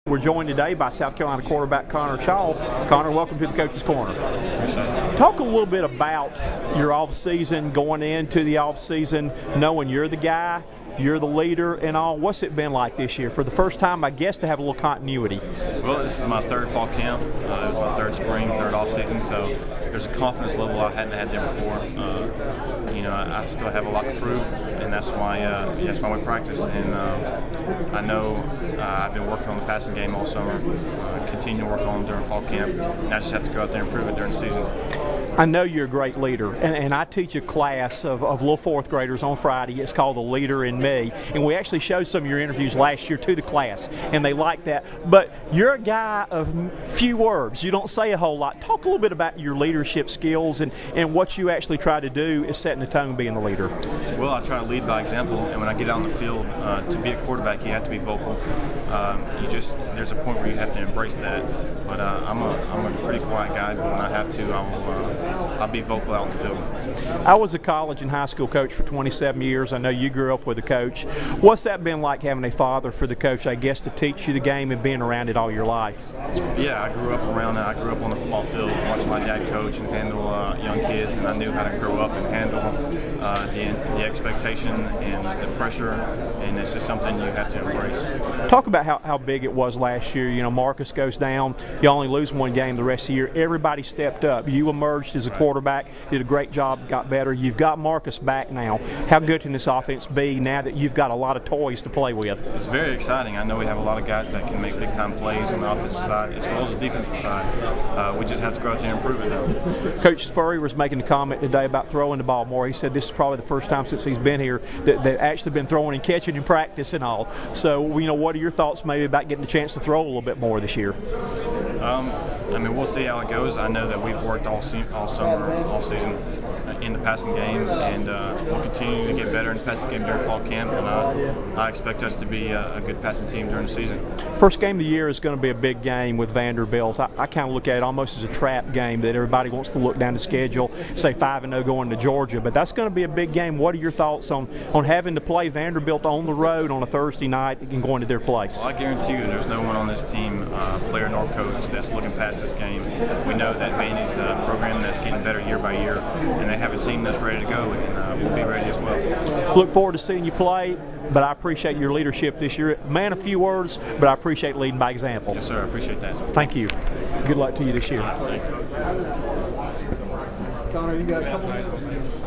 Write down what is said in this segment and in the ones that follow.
We're joined today by South Carolina quarterback Connor Shaw. Connor, welcome to the Coach's Corner. Talk a little bit about your off-season, going into the off-season, knowing you're the guy, you're the leader and all. What's it been like this year? For the first time, I guess, to have a little continuity. Well, this is my third fall camp. It was my third spring, third off-season, so there's a confidence level I hadn't had there before. I still have a lot to prove, and that's why we practice. And I know I've been working on the passing game all summer, continue to work on it during fall camp, and I just have to go out there and prove it during the season. I know you're a great leader, and I teach a class of little fourth graders on Friday. It's called The Leader in Me, and we actually showed some of your interviews last year to the class, and they like that. But you're a guy of few words. You don't say a whole lot. Talk a little bit about your leadership skills and what you actually try to do is setting the tone being the leader. Well, I try to lead by example, and when I get out on the field, to be a quarterback, you have to be vocal. There's a point where you have to embrace that. But I'm a pretty quiet guy, but when I have to, I'll be vocal out in the field. I was a college and high school coach for 27 years. I know you grew up with a coach. What's that been like, having a father for the coach, I guess, to teach you the game and being around it all your life? Yeah, I grew up around it. I grew up on the football field, watching my dad coach and handle young kids, and I knew how to grow up and handle the expectation and the pressure, and it's just something you have to embrace. Talk about how big it was last year. You know, Marcus goes down. You only lose one game the rest of the year. Everybody stepped up. You emerged as a quarterback, did a great job, got better. You've got Marcus back now. How good can this offense be now that you've got a lot of toys to play with? It's very exciting. I know we have a lot of guys that can make big-time plays on the offensive side as well as the defensive side. We just have to go out there and prove it now. Coach Spurrier was making a comment today about throwing the ball more. He said this is probably the first time since he's been here that they've actually been throwing and catching in practice and all. So, what are your thoughts maybe about getting a chance to throw a little bit more this year? We'll see how it goes. I know that we've worked all summer, all season in the passing game, and we'll continue to get better in the passing game during fall camp, and I expect us to be a good passing team during the season. First game of the year is going to be a big game with Vanderbilt. I kind of look at it almost as a trap game that everybody wants to look down the schedule, say 5-0 going to Georgia, but that's going to be a big game. What are your thoughts on having to play Vanderbilt on the road on a Thursday night and going to their place? Well, I guarantee you there's no one on this team, player nor coach, that's looking past this game. We know that Vandy's a program that's getting better year by year, and they have a team that's ready to go, and we'll be ready as well. Look forward to seeing you play, but I appreciate your leadership this year. Man, a few words, but I appreciate leading by example. Yes, sir. I appreciate that. Thank you. Good luck to you this year. Thank you. Connor, you got a couple minutes?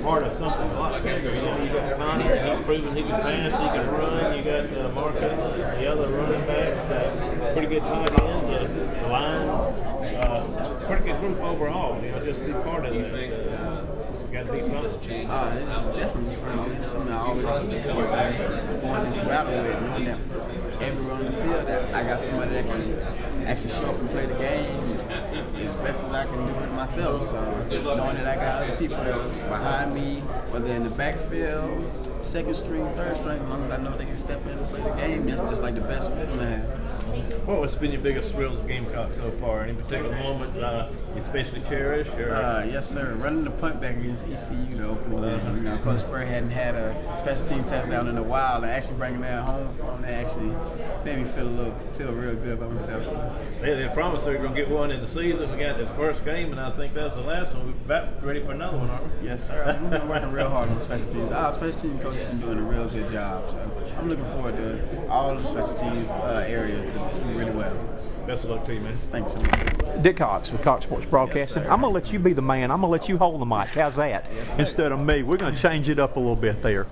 Part of something a lot bigger. You got Connie, he's proven he can pass, he can run. You got Marcus, the other running backs, pretty good tight ends, the line, pretty good group overall. Just be part of it. Got to be something. It's definitely something I always look forward to going into battle with, knowing that everyone on the field, that I got somebody that can actually show up and play the game as best as I can do it myself. So knowing that I got other people behind me, whether in the backfield, second string, third string, as long as I know they can step in and play the game, that's just like the best feeling I have. What has been your biggest thrills of Gamecock so far? Any particular moment you especially cherish? Yes, sir. Running the punt back against ECU to open the game. Coach Spurrier hadn't had a special team touchdown in a while, and actually bringing that home for him, that actually made me feel real good about myself. So. They promised they were going to get one in the season. We got the first game, and I think that's the last one. We're about ready for another one, aren't we? Yes, sir. We've been working real hard on special teams. Our special teams coach has been doing a real good job. So I'm looking forward to all the special teams areas to do really well. Best of luck to you, man. Thanks so much. Dick Cox with Cox Sports Broadcasting. Yes, I'm going to let you be the man. I'm going to let you hold the mic. How's that? Yes, instead of me. We're going to change it up a little bit there.